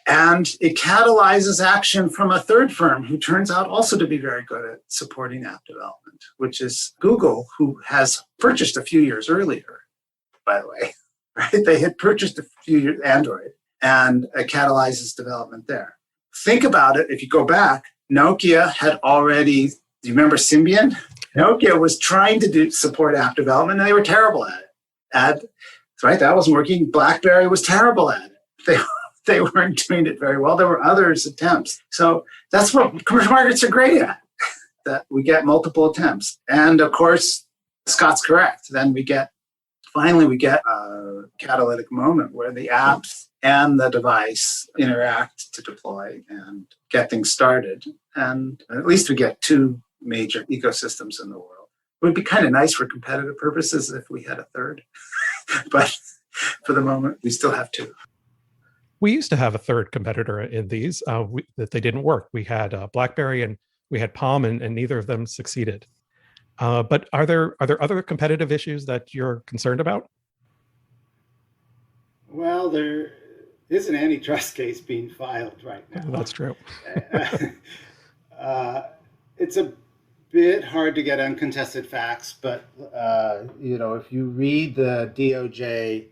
Speaker 2: And it catalyzes action from a third firm who turns out also to be very good at supporting app development, which is Google, who has purchased a few years earlier, by the way. Right? They had purchased a few years Android, and it catalyzes development there. Think about it. If you go back, Nokia had already, do you remember Symbian? Nokia was trying to support app development, and they were terrible at it. Right? That wasn't working. BlackBerry was terrible at it. they weren't doing it very well. There were others' attempts. So that's what commercial markets are great at, that we get multiple attempts. And of course, Scott's correct. Then finally we get a catalytic moment where the apps and the device interact to deploy and get things started. And at least we get two major ecosystems in the world. It would be kind of nice for competitive purposes if we had a third, but for the moment, we still have two.
Speaker 1: We used to have a third competitor in these, that they didn't work. We had BlackBerry and we had Palm, and neither of them succeeded. But are there other competitive issues that you're concerned about?
Speaker 4: Well, there is an antitrust case being filed right now.
Speaker 1: That's true.
Speaker 4: It's a bit hard to get uncontested facts, but if you read the DOJ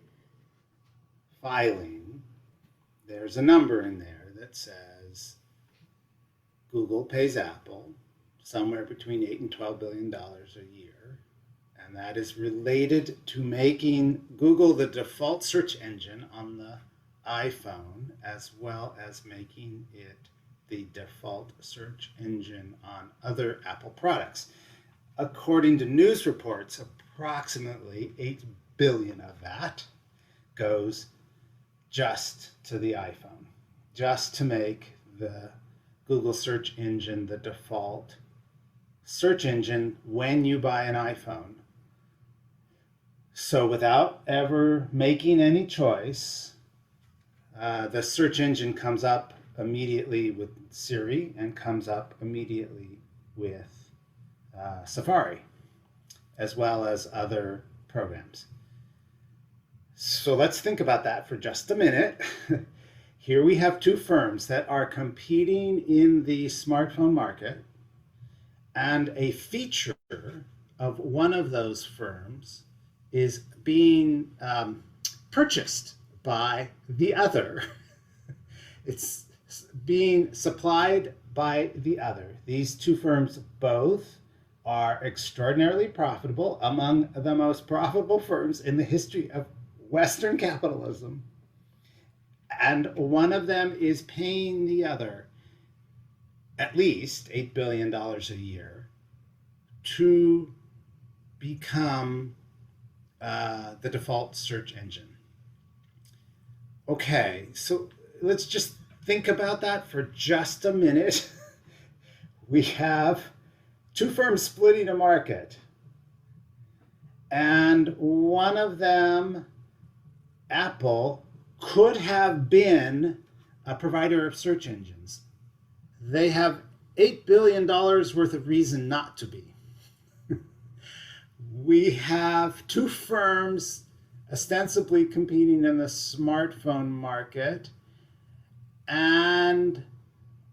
Speaker 4: filing, there's a number in there that says Google pays Apple somewhere between $8 and $12 billion a year, and that is related to making Google the default search engine on the iPhone, as well as making it the default search engine on other Apple products. According to news reports, approximately 8 billion of that goes just to the iPhone, just to make the Google search engine the default search engine when you buy an iPhone. So without ever making any choice, the search engine comes up immediately with Siri and comes up immediately with Safari, as well as other programs. So let's think about that for just a minute. Here we have two firms that are competing in the smartphone market, and a feature of one of those firms is being purchased by the other. It's being supplied by the other. These two firms both are extraordinarily profitable, among the most profitable firms in the history of Western capitalism. And one of them is paying the other at least $8 billion a year to become the default search engine. Okay, so let's just think about that for just a minute. We have two firms splitting a market, and one of them, Apple, could have been a provider of search engines. They have $8 billion worth of reason not to be. We have two firms ostensibly competing in the smartphone market, and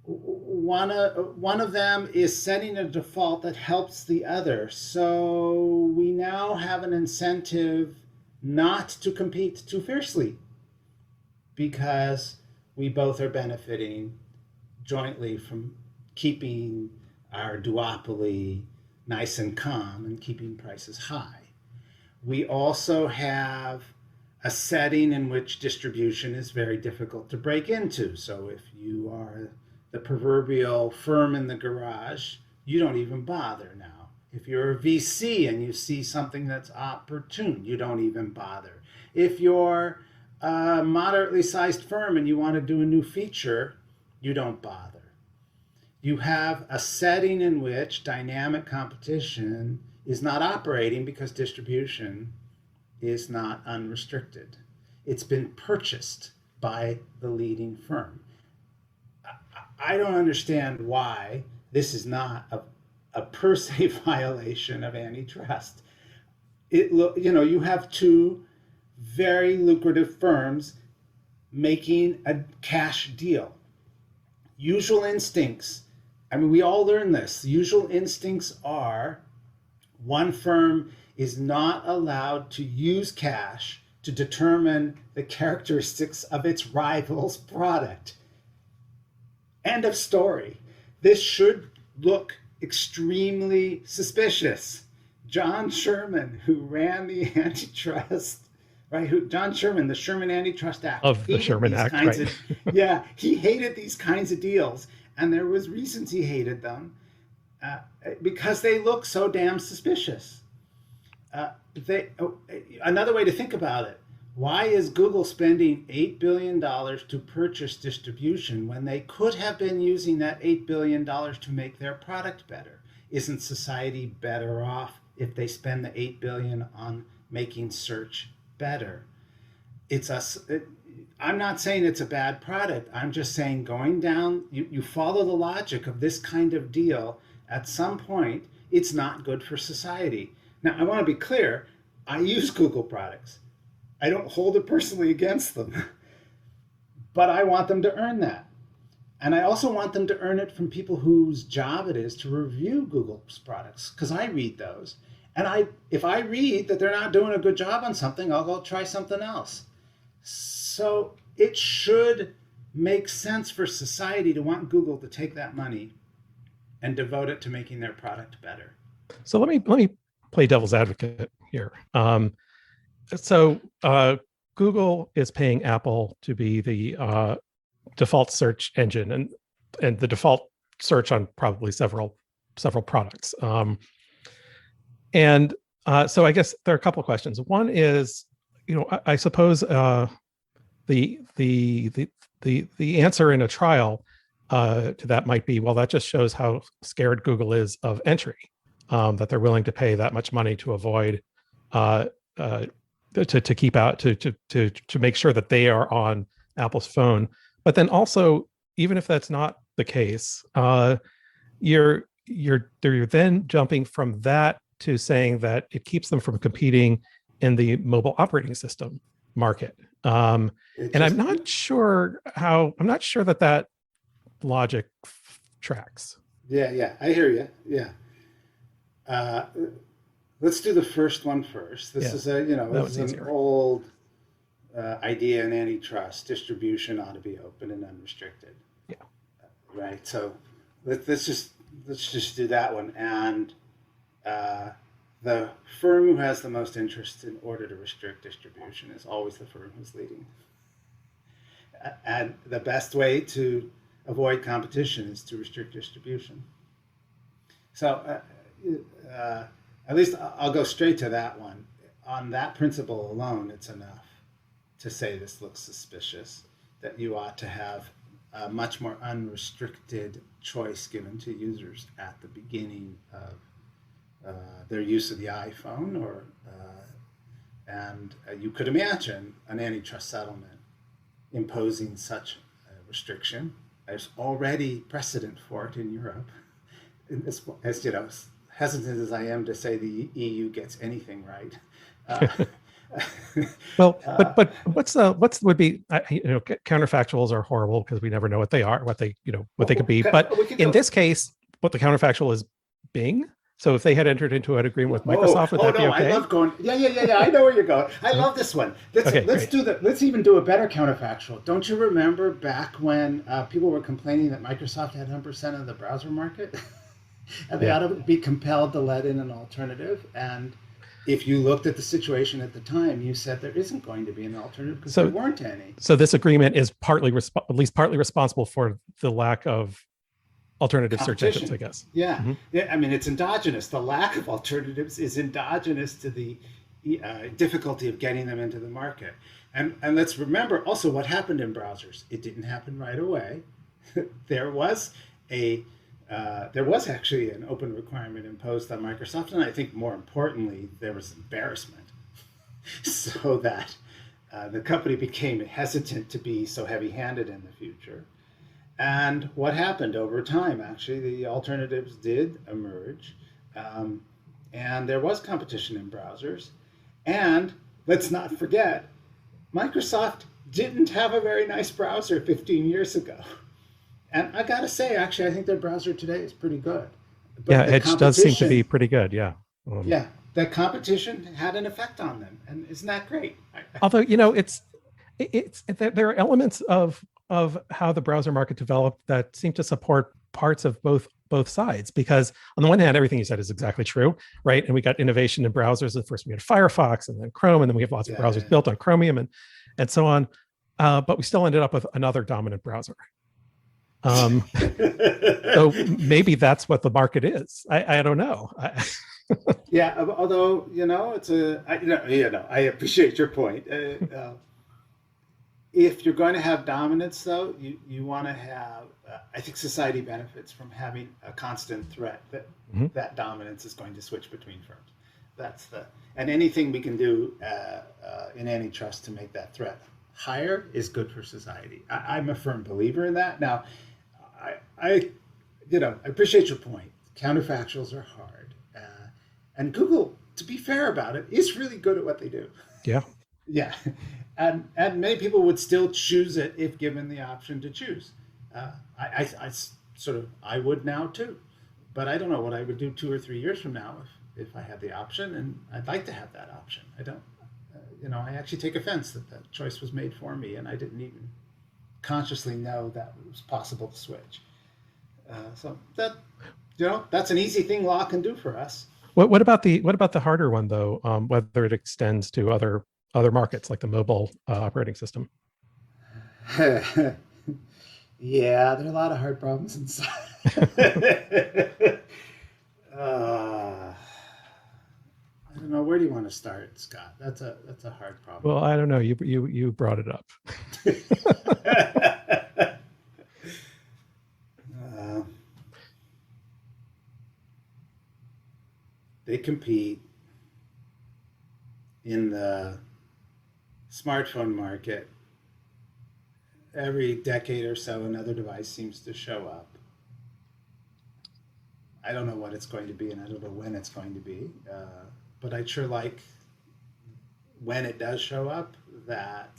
Speaker 4: one of them is setting a default that helps the other. So we now have an incentive not to compete too fiercely, because we both are benefiting jointly from keeping our duopoly nice and calm and keeping prices high. We also have a setting in which distribution is very difficult to break into. So if you are the proverbial firm in the garage, you don't even bother now. If you're a VC and you see something that's opportune, you don't even bother. If you're a moderately sized firm and you want to do a new feature, you don't bother. You have a setting in which dynamic competition is not operating because distribution is not unrestricted. It's been purchased by the leading firm. I don't understand why this is not a per se violation of antitrust. You have two very lucrative firms making a cash deal. Usual instincts, we all learn this. The usual instincts are one firm is not allowed to use cash to determine the characteristics of its rival's product. End of story. This should look extremely suspicious. John Sherman, who ran the antitrust right? Who John Sherman, the Sherman Antitrust Act,
Speaker 1: Of the Sherman Act, right?
Speaker 4: Yeah, he hated these kinds of deals, and there was reasons he hated them because they look so damn suspicious. Another way to think about it: why is Google spending $8 billion to purchase distribution when they could have been using that $8 billion to make their product better? Isn't society better off if they spend the $8 billion on making search better? I'm not saying it's a bad product. I'm just saying going down, you follow the logic of this kind of deal, at some point, it's not good for society. Now, I want to be clear. I use Google products. I don't hold it personally against them, but I want them to earn that. And I also want them to earn it from people whose job it is to review Google's products, because I read those. And if I read that they're not doing a good job on something, I'll go try something else. So it should make sense for society to want Google to take that money and devote it to making their product better.
Speaker 1: So let me play devil's advocate here. Google is paying Apple to be the default search engine and the default search on probably several products. So I guess there are a couple of questions. One is, I suppose the answer in a trial to that might be, well, that just shows how scared Google is of entry, that they're willing to pay that much money to avoid to keep out to make sure that they are on Apple's phone. But then also, even if that's not the case, you're then jumping from that to saying that it keeps them from competing in the mobile operating system market. And I'm not sure that logic tracks.
Speaker 4: Yeah, I hear you. Yeah. Let's do the first one first. This is an old idea in antitrust. Distribution ought to be open and unrestricted.
Speaker 1: Yeah.
Speaker 4: Right. So let's just do that one. And the firm who has the most interest in order to restrict distribution is always the firm who's leading. And the best way to avoid competition is to restrict distribution. So at least I'll go straight to that one. On that principle alone, it's enough to say this looks suspicious, that you ought to have a much more unrestricted choice given to users at the beginning of their use of the iPhone, and you could imagine an antitrust settlement imposing such a restriction. There's already precedent for it in Europe. As you know, hesitant as I am to say the EU gets anything right.
Speaker 1: Well, but what would be counterfactuals are horrible because we never know what they are, what they could be. But in this case, what the counterfactual is Bing. So if they had entered into an agreement with Microsoft, would that be okay?
Speaker 4: I love going. Yeah. I know where you're going. I love this one. Let's even do a better counterfactual. Don't you remember back when people were complaining that Microsoft had 100% of the browser market, and they ought to be compelled to let in an alternative? And if you looked at the situation at the time, you said there isn't going to be an alternative because there weren't any.
Speaker 1: So this agreement is at least partly responsible for the lack of alternative search engines, I guess.
Speaker 4: Yeah. Mm-hmm. Yeah. I mean, it's endogenous. The lack of alternatives is endogenous to the difficulty of getting them into the market. And let's remember also what happened in browsers. It didn't happen right away. There was actually an open requirement imposed on Microsoft, and I think more importantly, there was embarrassment, so that the company became hesitant to be so heavy-handed in the future. And what happened over time? Actually, the alternatives did emerge, and there was competition in browsers. And let's not forget, Microsoft didn't have a very nice browser 15 years ago. And I got to say, actually, I think their browser today is pretty good.
Speaker 1: But Edge does seem to be pretty good, yeah.
Speaker 4: That competition had an effect on them. And isn't that great?
Speaker 1: Although, there are elements of how the browser market developed that seem to support parts of both both sides, because on the one hand, everything you said is exactly true, right? And we got innovation in browsers. At first we had Firefox and then Chrome, and then we have lots of browsers built on Chromium and so on. But we still ended up with another dominant browser. So maybe that's what the market is. I don't know.
Speaker 4: Yeah, although I appreciate your point. If you're going to have dominance, though, you want to have. I think society benefits from having a constant threat that that dominance is going to switch between firms. And anything we can do in antitrust to make that threat higher is good for society. I'm a firm believer in that. Now, I appreciate your point. Counterfactuals are hard, and Google, to be fair about it, is really good at what they do.
Speaker 1: Yeah.
Speaker 4: Yeah, and many people would still choose it if given the option to choose. I would now too, but I don't know what I would do 2 or 3 years from now if I had the option, and I'd like to have that option. I don't, I actually take offense that choice was made for me, and I didn't even consciously know that it was possible to switch. So that, that's an easy thing law can do for us.
Speaker 1: What about the harder one though? Whether it extends to other markets like the mobile operating system?
Speaker 4: Yeah, there are a lot of hard problems inside. I don't know, where do you want to start, Scott? That's a hard problem.
Speaker 1: Well, I don't know. You brought it up.
Speaker 4: They compete in the smartphone market. Every decade or so, another device seems to show up. I don't know what it's going to be, and I don't know when it's going to be. But I'd sure like, when it does show up, that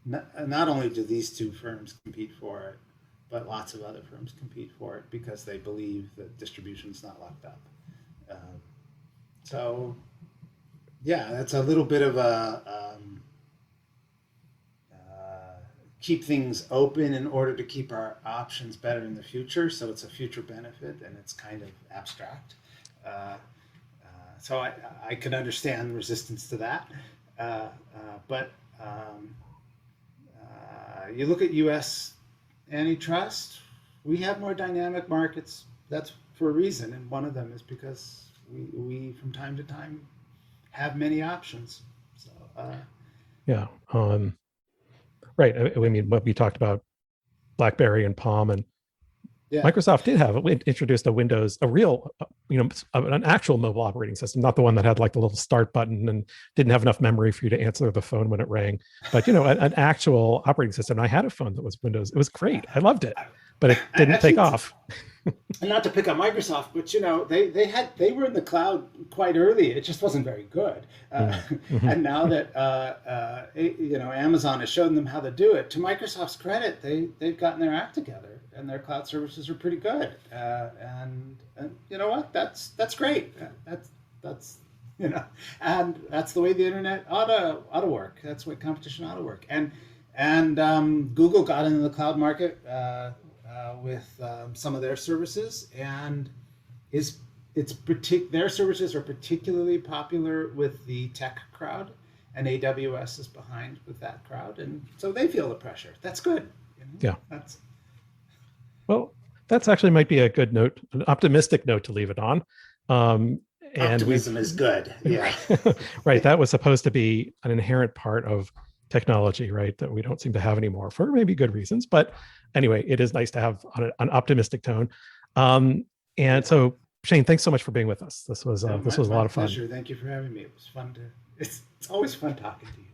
Speaker 4: not only do these two firms compete for it, but lots of other firms compete for it because they believe that distribution's not locked up. So, yeah, that's a little bit of a keep things open in order to keep our options better in the future. So it's a future benefit, and it's kind of abstract. So I can understand resistance to that. But you look at U.S. antitrust, we have more dynamic markets. That's for a reason, and one of them is because we from time to time have many options. So
Speaker 1: yeah, right. I mean, what we talked about, BlackBerry and Palm, and Microsoft did have introduced a real, an actual mobile operating system, not the one that had like the little start button and didn't have enough memory for you to answer the phone when it rang, but an actual operating system. I had a phone that was Windows. It was great. I loved it, but it didn't take off.
Speaker 4: And not to pick on Microsoft, but they were in the cloud quite early. It just wasn't very good. And now that Amazon has shown them how to do it, to Microsoft's credit, they've gotten their act together, and their cloud services are pretty good. And you know what? That's great. That's and that's the way the internet ought to work. That's the way competition ought to work. And Google got into the cloud market with some of their services, and their services are particularly popular with the tech crowd, and AWS is behind with that crowd, and so they feel the pressure. That's good.
Speaker 1: Yeah. Well, that's actually might be a good note, an optimistic note to leave it on. And
Speaker 4: optimism is good. Yeah.
Speaker 1: Right. That was supposed to be an inherent part of technology, right? That we don't seem to have anymore for maybe good reasons. But anyway, it is nice to have an optimistic tone. And so, Shane, thanks so much for being with us. This was a lot of fun.
Speaker 4: Pleasure. Thank you for having me. It was fun it's always fun talking to you.